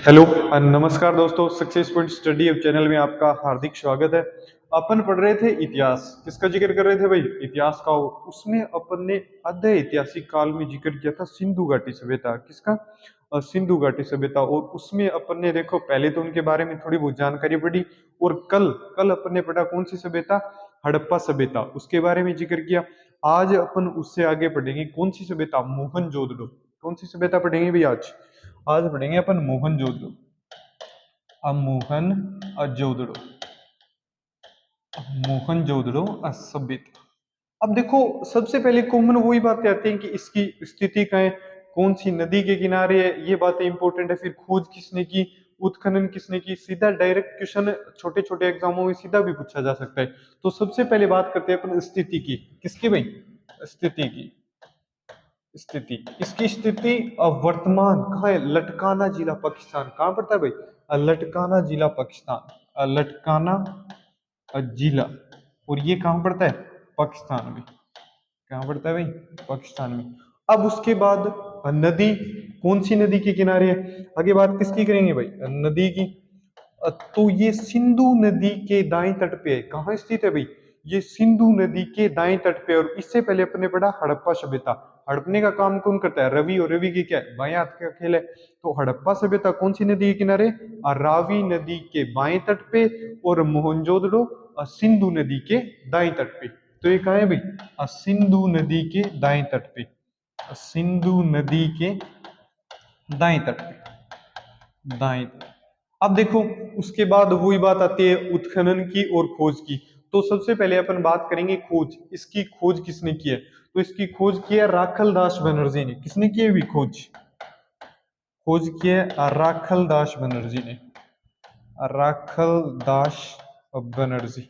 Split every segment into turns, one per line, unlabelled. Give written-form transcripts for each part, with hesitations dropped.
Hello नमस्कार दोस्तों, success point study अब चैनल में आपका हार्दिक स्वागत है। अपन पढ़ रहे थे इतिहास, किसका जिक्र कर रहे थे भाई? इतिहास का। उसमें अपन ने आधे ऐतिहासिक काल में जिक्र किया था सिंधु घाटी सभ्यता। किसका? सिंधु घाटी सभ्यता। और उसमें अपन ने देखो पहले तो उनके बारे में थोड़ी बहुत जानकारी पढ़ी, और कल कल अपन ने पढ़ा कौन सी सभ्यता? हड़प्पा सभ्यता, उसके बारे में जिक्र किया। आज अपन उससे आगे पढ़ेंगे कौन सी सभ्यता? मोहनजोदड़ो। कौन सी सभ्यता पढ़ेंगे भाई आज? आज पढ़ेंगे अपन मोहनजोदड़ो। अब मोहनजोदड़ो, मोहनजोदड़ो सभ्यता। अब देखो सबसे पहले कॉमन वही बातें आती हैं कि इसकी स्थिति कहाँ है, कौन सी नदी के किनारे है, ये बातें इंपॉर्टेंट है। फिर खोज किसने की, उत्खनन किसने की, सीधा डायरेक्ट क्वेश्चन छोटे छोटे एग्जामों में सीधा भी पूछा जा सकता है। तो सबसे पहले बात करते हैं अपन स्थिति की। किसकी भाई? स्थिति की। स्थिति, इसकी स्थिति वर्तमान कहाँ है? लटकाना जिला पाकिस्तान। कहाँ पड़ता है भाई? लटकाना जिला पाकिस्तान। लटकाना जिला। और ये कहाँ पड़ता है? पाकिस्तान में। कहाँ पड़ता है भाई? पाकिस्तान में। अब उसके बाद नदी, कौन सी नदी के किनारे है? आगे बात किसकी करेंगे भाई? नदी की। तो ये सिंधु नदी के दाएं तट पे है। कहाँ स्थित है भाई? ये सिंधु नदी के दाएं तट पे। और इससे पहले अपने पढ़ा हड़प्पा सभ्यता। हड़पने का काम कौन करता है? रवि। और रवि की क्या है? बाएं हाथ का खेल है। तो हड़प्पा सभ्यता कौन सी नदी के किनारे? रावी नदी के बाएं तट पे। और मोहनजोदड़ो सिंधु नदी के दाएं तट पे। तो ये कहाँ है भाई? सिंधु नदी के दाएं तट पे। सिंधु नदी के दाएं तट पे। दाएं तट। अब देखो उसके बाद वही बात आती है उत्खनन की और खोज की। तो सबसे पहले अपन बात करेंगे खोज। इसकी खोज किसने की है? तो इसकी खोज की है राखल दास बनर्जी ने। किसने की है भी खोज? खोज की है राखल दास बनर्जी ने। राखल दास बनर्जी।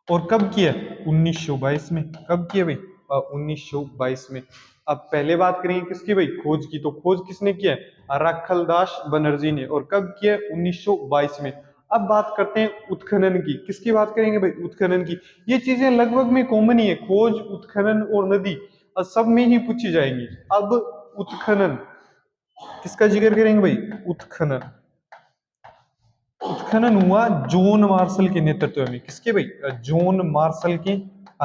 और कब किया? 1922 में। कब किया भाई? 1922 में। अब पहले बात करेंगे किसकी भाई? खोज की। तो खोज किसने किया है? राखलदास बनर्जी ने। और कब किया? 1922 में। अब बात करते हैं उत्खनन की। किसकी बात करेंगे भाई? उत्खनन की। ये चीजें लगभग में कॉमन ही है, खोज, उत्खनन और नदी सब में ही पूछी जाएंगी। अब उत्खनन किसका जिक्र करेंगे भाई? उत्खनन। उत्खनन हुआ जॉन मार्शल के नेतृत्व में। किसके भाई? जॉन मार्शल के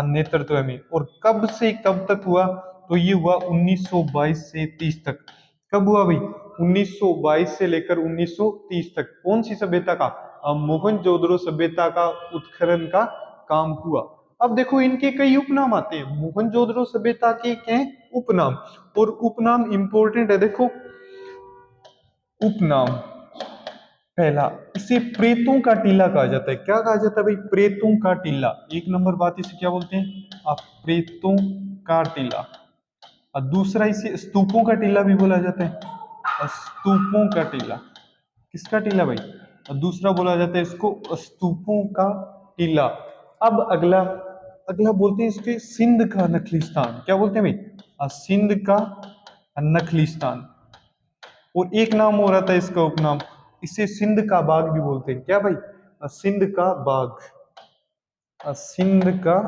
नेतृत्व में। और कब से कब तक हुआ? तो ये हुआ 1922 से 30 तक। कब हुआ भाई? 1922 से लेकर 1930 तक। कौन सी सभ्यता का? मोहनजोदड़ो सभ्यता का उत्खनन का काम हुआ। अब देखो इनके कई उपनाम आते हैं। मोहनजोदड़ो सभ्यता के क्या है? उपनाम। और उपनाम इंपॉर्टेंट है, देखो उपनाम। पहला, इसे प्रेतों का टीला कहा जाता है। क्या कहा जाता है भाई? प्रेतों का टीला। एक नंबर बात, इसे क्या बोलते हैं? आप प्रेतों का टीला। और दूसरा, इसे स्तूपों का टीला भी बोला जाता है। स्तूपों का टीला। किसका टीला भाई? और दूसरा बोला जाता है इसको स्तूपों का टीला। अब अगला, अगला बोलते हैं इसके सिंध का नखलिस्तान। क्या बोलते हैं भाई? सिंध का नखलिस्तान। और एक नाम और आता है इसका उपनाम, इसे सिंध का बाग भी बोलते हैं। क्या भाई? सिंध का बाग। सिंध का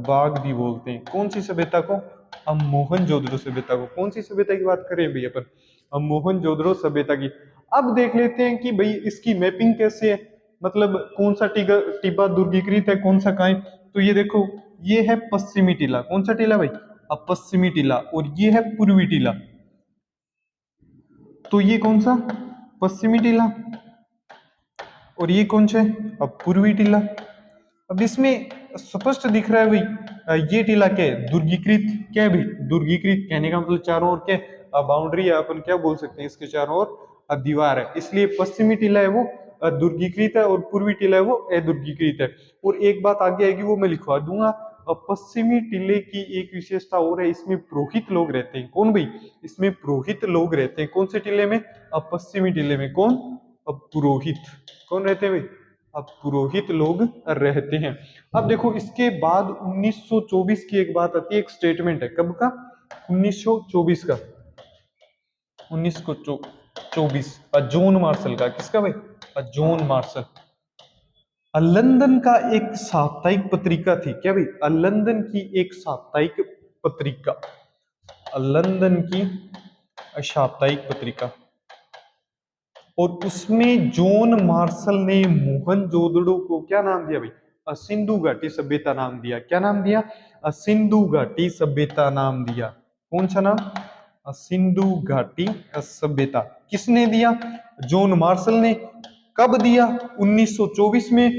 बाग भी बोलते हैं। कौन सी सभ्यता को? हम मोहनजोदड़ो सभ्यता को। कौन सी सभ्यता की बात करें भाई अपन? हम मोहनजोदड़ो सभ्यता की। अब देख लेते हैं कि भाई इसकी मैपिंग कैसे है, मतलब कौन सा टीगा टिब्बा दुर्गीकृत है, कौन सा कहाँ है। तो ये देखो, ये है पश्चिमी टीला। कौन सा टीला भाई? अब पश्चिमी टीला। और ये है पूर्वी टीला। तो ये कौन सा? पश्चिमी टीला। और ये कौन सा है? अब पूर्वी टीला। अब इसमें स्पष्ट दिख रहा है भाई, ये टीला क्या है? दुर्गीकृत। क्या है भाई? दुर्गीकृत। कहने का मतलब चारों ओर क्या बाउंड्री है, अपन क्या बोल सकते हैं इसके चारों ओर? दीवार है। इसलिए पश्चिमी टीला है वो दुर्गीकृत है, और पूर्वी टीला है वो अदुर्गीकृत है। और एक बात आगे आएगी वो मैं लिखवा दूंगा। पश्चिमी टीले की एक विशेषता और है, इसमें पुरोहित लोग रहते हैं। कौन भाई? इसमें पुरोहित लोग रहते हैं। कौन से टीले में? पश्चिमी टीले में। कौन? पुरोहित। कौन रहते हैं भाई? अब पुरोहित लोग रहते हैं। अब देखो इसके बाद 1924 की एक बात आती है, एक स्टेटमेंट है। कब का? 1924 का। 1924 जॉन मार्शल का। किसका भाई? John Marshall. लंदन का एक साप्ताहिक पत्रिका थी। क्या भाई? लंदन की एक साप्ताहिक पत्रिका। लंदन की साप्ताहिक पत्रिका। और उसमें जॉन मार्शल ने मोहनजोदड़ो को क्या नाम दिया भाई? सिंधु घाटी सभ्यता नाम दिया। क्या नाम दिया? सिंधु घाटी सभ्यता नाम दिया। कौन सा नाम? सिंधु घाटी सभ्यता। किसने दिया? जॉन मार्शल ने। कब दिया? 1924 में।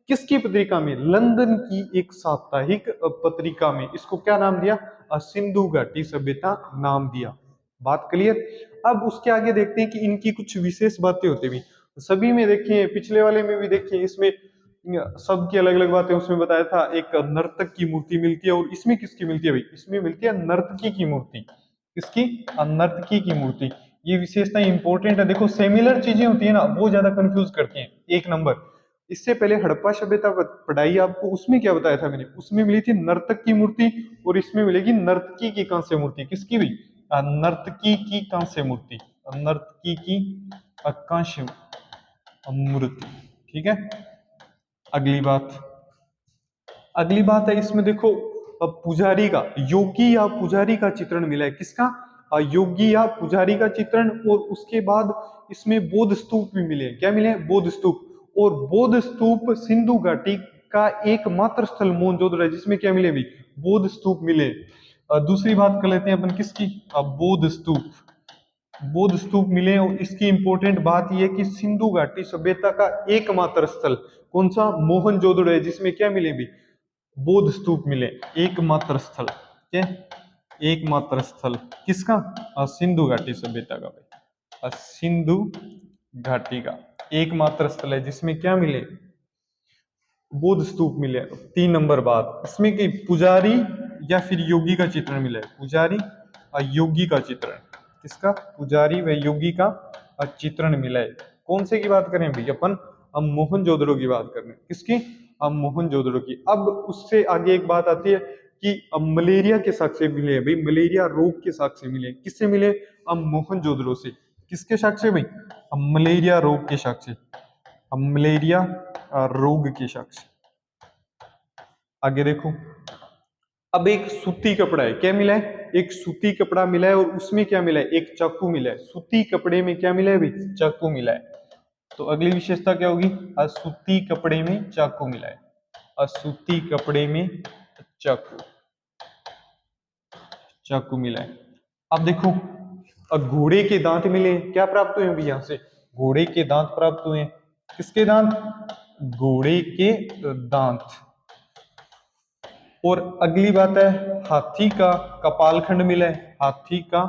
किसकी पत्रिका में? लंदन की एक साप्ताहिक पत्रिका में। इसको क्या नाम दिया? सिंधु घाटी सभ्यता नाम दिया। बात क्लियर? अब उसके आगे देखते हैं कि इनकी कुछ विशेष बातें होती हुई सभी में देखिए, पिछले वाले में भी देखिए, इसमें सबकी अलग अलग बातें। उसमें बताया था एक नर्तक की मूर्ति मिलती है, और इसमें किसकी मिलती है भाई? इसमें मिलती है नर्तकी की मूर्ति। किसकी? नर्तकी की मूर्ति। ये विशेषता इंपॉर्टेंट है। देखो सिमिलर चीजें होती है ना, वो ज्यादा कंफ्यूज करती हैं। एक नंबर, इससे पहले हड़प्पा सभ्यता पढ़ाई आपको, उसमें क्या बताया था मैंने? उसमें मिली थी नर्तक की मूर्ति, और इसमें मिलेगी नर्तकी की कांस्य मूर्ति। किसकी भी? नर्तकी की कांस्य मूर्ति। नर्तकी की कांस्य मूर्ति। ठीक है। अगली बात, अगली बात है इसमें देखो, अब पुजारी का, योगी या पुजारी का चित्रण मिला है। किसका? योगी या पुजारी का चित्रण। और उसके बाद इसमें बौद्ध स्तूप भी मिले। क्या मिले? बौद्ध स्तूप। और बौद्ध स्तूप सिंधु घाटी का एकमात्र स्थल मोहनजोदड़ो है जिसमें क्या मिले भी? बौद्ध स्तूप मिले। दूसरी बात कर लेते हैं अपन किसकी? बौद्ध स्तूप। बौद्ध स्तूप मिले, और इसकी इंपॉर्टेंट बात यह है कि सिंधु घाटी सभ्यता का एकमात्र स्थल कौन सा? मोहनजोदड़ो है जिसमें क्या मिले भी? बौद्ध स्तूप मिले। एकमात्र स्थल। क्या? एकमात्र स्थल किसका? सिंधु घाटी सभ्यता का भाई। सिंधु घाटी का एकमात्र स्थल है जिसमें क्या मिले? बौद्ध स्तूप मिले। 3 नंबर बात इसमें कि पुजारी या फिर योगी का चित्रण मिला है। पुजारी और योगी का चित्रण। किसका? पुजारी व योगी का चित्रण मिला है। कौन से की बात करें भाई अपन? हम मोहनजोदड़ो की बात कर रहे हैं। किसकी? हम मोहनजोदड़ो की। अब उससे आगे एक बात आती है कि अब मलेरिया के साक्ष्य मिले हैं भाई। मलेरिया रोग के साक्ष्य मिले। किससे मिले? हम मोहनजोदड़ो से। किसके साक्ष्य भाई? हम मलेरिया रोग के साक्ष्य। हम मलेरिया रोग के साक्ष्य। आगे देखो, अब एक सूती कपड़ा है। क्या मिला है? एक सूती कपड़ा मिला है, और उसमें क्या मिला है? एक चाकू मिला है। सूती कपड़े में क्या मिला है भाई? चाकू मिला है। तो अगली विशेषता क्या होगी? सूती कपड़े में चाकू मिला है। सूती कपड़े में चाकू, चाकू मिला है। अब देखो, घोड़े के दांत मिले। क्या प्राप्त हुए अभी? यहां से घोड़े के दांत प्राप्त हुए। किसके दांत? घोड़े के दांत। और अगली बात है, हाथी का कपालखंड मिला है। हाथी का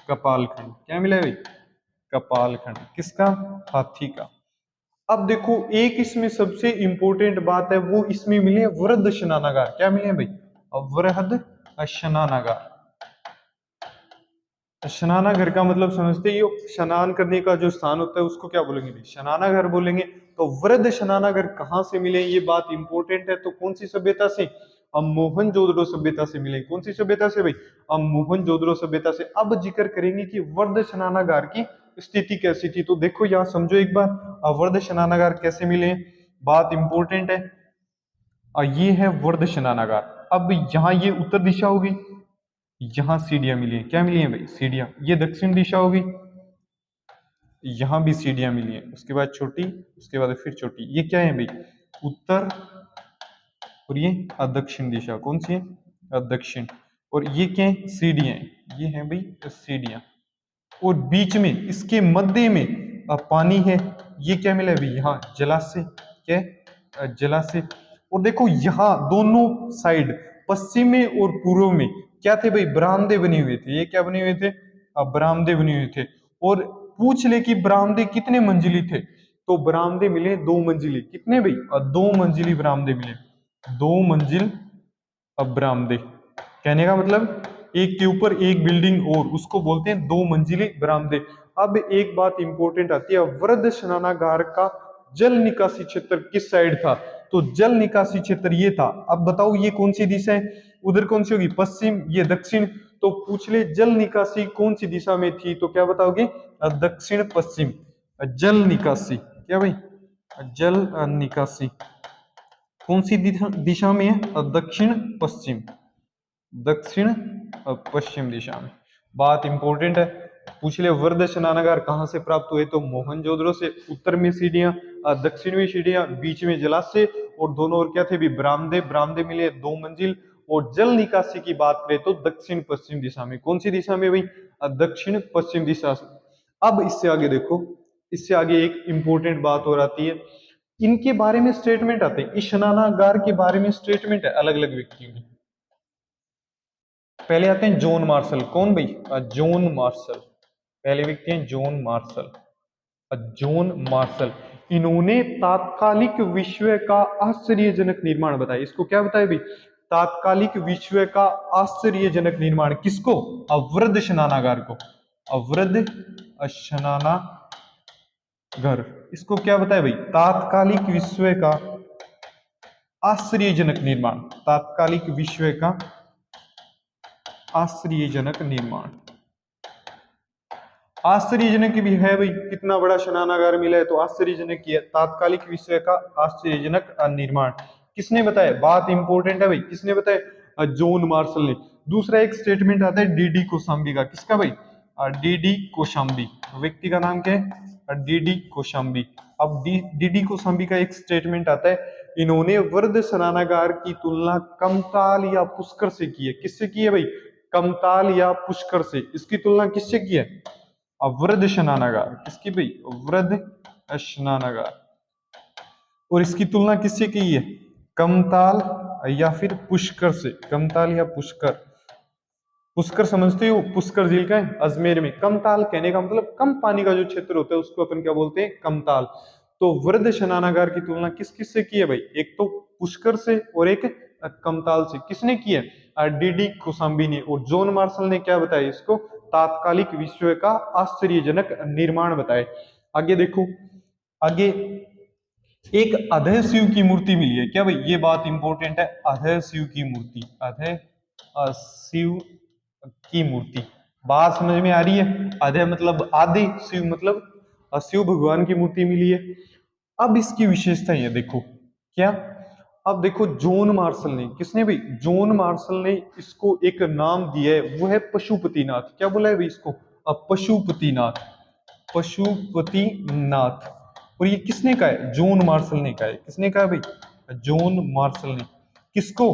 कपालखंड। क्या मिला है भाई? कपालखंड। किसका? हाथी का। अब देखो, एक इसमें सबसे इंपॉर्टेंट बात है, वो इसमें मिले वृहद स्नानागार। क्या मिले भाई? वृहद स्नानागार। स्नानागार का मतलब समझते ही हो, स्नान करने का जो स्थान होता है उसको क्या बोलेंगे भाई? स्नानागार बोलेंगे। तो वृहद स्नानागार कहाँ से मिले? ये बात इंपॉर्टेंट है। तो कौन सी सभ्यता से? हम मोहनजोदड़ो सभ्यता से मिले। कौन सी सभ्यता से भाई? हम मोहनजोदड़ो सभ्यता से। अब जिक्र करेंगे कि वृहद स्नानागार की स्थिति कैसी थी। तो देखो यहाँ समझो एक बार, वृहद स्नानागार कैसे मिले, बात इंपॉर्टेंट है। ये है वृहद स्नानागार। अब यहाँ ये उत्तर दिशा होगी, यहाँ सीढ़ियां मिली है। क्या मिली है भाई? सीढ़ियां। ये दक्षिण दिशा होगी, यहाँ भी सीढ़ियां मिली है। उसके बाद छोटी, उसके बाद फिर छोटी। ये क्या है भाई? उत्तर। और ये दक्षिण दिशा कौन सी है? दक्षिण। और ये क्या है? सीढ़ियां। ये है भाई सीढ़ियां। और बीच में, इसके मध्य में पानी है। ये क्या मिला है भाई? यहाँ जलाशय। क्या है? जलाशय। और देखो यहाँ दोनों साइड, पश्चिम में और पूर्व में क्या थे भाई? बरामदे बने हुए थे। ये क्या बने हुए थे? बरामदे बने हुए थे। और पूछ ले कि बरामदे कितने मंजिली थे, तो बरामदे मिले 2 मंजिली। कितने भाई? 2 मंजिली बरामदे मिले। 2 मंजिल बरामदे। कहने का मतलब एक के ऊपर एक बिल्डिंग, और उसको बोलते हैं 2 मंजिली बरामदे। अब एक बात इंपॉर्टेंट आती है, वृहद स्नानागार का जल निकासी क्षेत्र किस साइड था? तो जल निकासी क्षेत्र ये था। अब बताओ ये कौन सी दिशा है? उधर कौन सी होगी? पश्चिम, ये दक्षिण। तो पूछ ले जल निकासी कौन सी दिशा में थी, तो क्या बताओगे? दक्षिण पश्चिम। जल निकासी। क्या भाई? जल निकासी कौन सी दिशा में है? दक्षिण पश्चिम। दक्षिण पश्चिम दिशा में। बात इंपॉर्टेंट है। पूछ ले वर्ध स्नानागार कहाँ से प्राप्त हुए, तो मोहनजोदड़ो से। उत्तर में सीढ़ियां, दक्षिण में सीढ़ियां, बीच में जलाशय, और दोनों ओर क्या थे भी, बरामदे। बरामदे मिले 2 मंजिल। और जल निकासी की बात करें तो दक्षिण पश्चिम दिशा में। कौन सी दिशा में भाई, दक्षिण पश्चिम दिशा से। अब इससे आगे देखो, इससे आगे एक इंपॉर्टेंट बात और आती है, इनके बारे में स्टेटमेंट आते हैं, इस स्नानागार के बारे में स्टेटमेंट है अलग अलग व्यक्तियों ने। पहले आते हैं जॉन मार्शल। कौन भाई, जॉन मार्शल। पहले व्यक्ति हैं जॉन मार्शल। जॉन मार्शल, इन्होंने तात्कालिक विश्व का आश्चर्यजनक निर्माण बताया। इसको क्या बताया भाई, तात्कालिक विश्व का आश्चर्यजनक निर्माण। किसको, अवृद्ध स्नानागार को। अवृद्ध स्नानागार, इसको क्या बताया भाई, तात्कालिक विश्व का आश्चर्यजनक निर्माण। तात्कालिक विश्व का आश्चर्यजनक निर्माण। आश्चर्यजनक भी है भाई, कितना बड़ा स्नानागार मिला है, तो आश्चर्यजनक की है। तात्कालिक विषय का आश्चर्यजनक निर्माण किसने बताया, बात इंपॉर्टेंट है भाई, किसने बताया, जॉन मार्शल ने। दूसरा एक स्टेटमेंट आता है डीडी कोशाम्बी का। किसका भाई, डीडी कोशाम्बी। व्यक्ति का नाम क्या है, डीडी कोशाम्बी। अब डीडी कोशाम्बी का एक स्टेटमेंट आता है, इन्होंने वर्ध स्नानागार की तुलना कमताल या पुष्कर से की है। किससे की है भाई, कमताल या पुष्कर से। इसकी तुलना किससे की है, अवृद्ध स्नानागार। किसकी भाई, अवृद्ध स्नानागार। और इसकी तुलना किससे की है, कमताल या फिर पुष्कर से। कमताल या पुष्कर। पुष्कर समझते हो, पुष्कर झील का है अजमेर में। कमताल कहने का मतलब कम पानी का जो क्षेत्र होता है उसको अपन क्या बोलते हैं, कमताल। तो वृद्ध स्नानागार की तुलना किस किस से की है भाई, एक तो पुष्कर से और एक कमताल से। किसने की है, डीडी कोशाम्बी ने। और जॉन मार्शल ने क्या बताया, इसको तात्कालिक विश्व का आश्चर्यजनक निर्माण बताए। आगे देखो, आगे एक अधय शिव की मूर्ति मिली है। क्या भाई, ये बात इंपॉर्टेंट है, अधय शिव की मूर्ति। अधय शिव की मूर्ति, बात समझ में आ रही है। अधय मतलब आदि, शिव मतलब शिव भगवान की मूर्ति मिली है। अब इसकी विशेषता है देखो क्या, अब देखो जॉन मार्शल ने, किसने भाई, जॉन मार्शल ने इसको एक नाम दिया है, वो है पशुपतिनाथ। क्या बोला है भाई इसको, पशुपतिनाथ। पशुपतिनाथ। और ये किसने कहा है, जॉन मार्शल ने कहा है। किसने कहा भाई, जॉन मार्शल ने। किसको,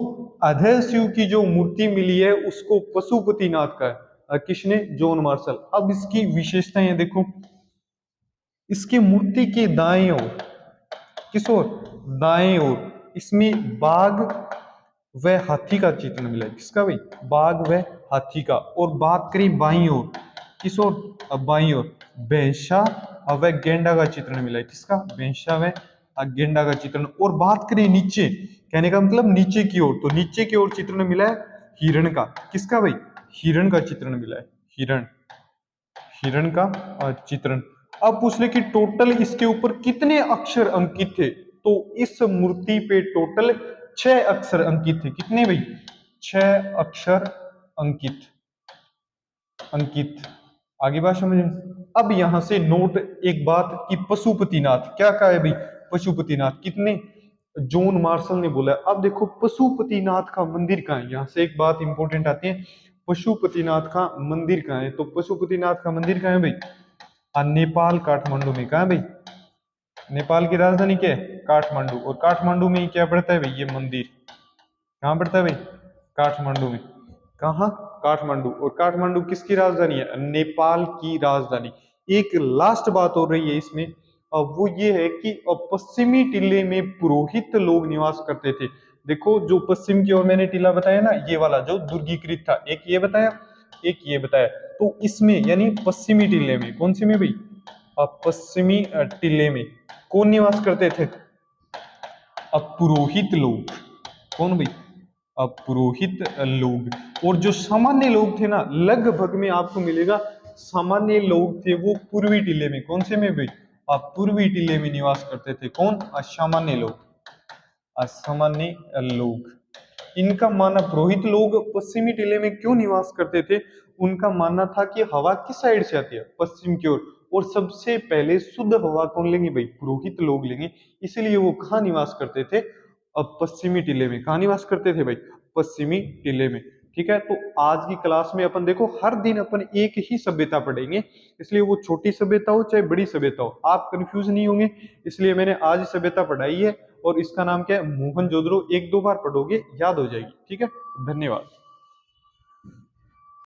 अधय शिव की जो मूर्ति मिली है उसको पशुपतिनाथ का है। किसने, जॉन मार्शल। अब इसकी विशेषताएं देखो, इसके मूर्ति के दाएं ओर, किस ओर, दाएं ओर, इसमें बाघ व हाथी का चित्र मिला है। किसका भाई, बाघ व हाथी का। और बात करें बाईं ओर, किस ओर, बाईं ओर, भैंसा व गेंडा का चित्रण मिला है। किसका, भैंसा व गेंडा का चित्रण। और बात करें नीचे, कहने का मतलब नीचे की ओर, तो नीचे की ओर चित्रण मिला है हिरण का। किसका भाई, हिरण का चित्रण मिला है। हिरण, हिरण का चित्रण। अब पूछ ले कि टोटल इसके ऊपर कितने अक्षर अंकित थे, तो इस मूर्ति पे टोटल 6 अक्षर अंकित थे। कितने भाई, 6 अक्षर अंकित, अंकित। आगे बात समझ में। अब यहां से नोट एक बात कि पशुपतिनाथ, क्या कहा है भाई, पशुपतिनाथ। कितने, जॉन मार्शल ने बोला है। अब देखो पशुपतिनाथ का मंदिर कहाँ है, यहाँ से एक बात इंपॉर्टेंट आती है, पशुपतिनाथ का मंदिर कहाँ है। तो पशुपतिनाथ का मंदिर कहाँ है भाई, नेपाल काठमांडू में। कहाँ है भाई, नेपाल की राजधानी क्या है, काठमांडू। और काठमांडू में क्या पड़ता है भाई, ये मंदिर कहाँ पड़ता है भाई, काठमांडू में। कहाँ, काठमांडू। और काठमांडू किसकी राजधानी है, नेपाल की राजधानी। एक लास्ट बात हो रही है इसमें, वो ये है कि पश्चिमी टिल्ले में पुरोहित लोग निवास करते थे। देखो जो पश्चिम की ओर मैंने टीला बताया ना, ये वाला जो दुर्गीकृत था, एक ये बताया, एक ये बताया। तो इसमें यानी पश्चिमी टिल्ले में, कौन सी में भाई, पश्चिमी टिल्ले में कौन निवास करते थे, अब पुरोहित लोग। कौन भाई, अब पुरोहित लोग। और जो सामान्य लोग थे ना, लगभग में आपको मिलेगा सामान्य लोग थे वो पूर्वी टिल्ले में। कौन से में भाई, अब पूर्वी टिल्ले में निवास करते थे। कौन, असामान्य लोग, असामान्य लोग। इनका मानना, पुरोहित लोग पश्चिमी टिल्ले में क्यों निवास करते थे, उनका मानना था कि हवा किस साइड से आती है, पश्चिम की ओर। और सबसे पहले शुद्ध हवा कौन लेंगे भाई, पुरोहित लोग लेंगे। इसलिए वो कहाँ निवास करते थे, अब पश्चिमी टिल्ले में। कहाँ निवास करते थे भाई, पश्चिमी टिल्ले में। ठीक है, तो आज की क्लास में अपन देखो हर दिन अपन एक ही सभ्यता पढ़ेंगे, इसलिए वो छोटी सभ्यता हो चाहे बड़ी सभ्यता हो आप कंफ्यूज नहीं होंगे। इसलिए मैंने आज सभ्यता पढ़ाई है और इसका नाम क्या है, मोहनजोदड़ो। एक दो बार पढ़ोगे याद हो जाएगी। ठीक है, धन्यवाद।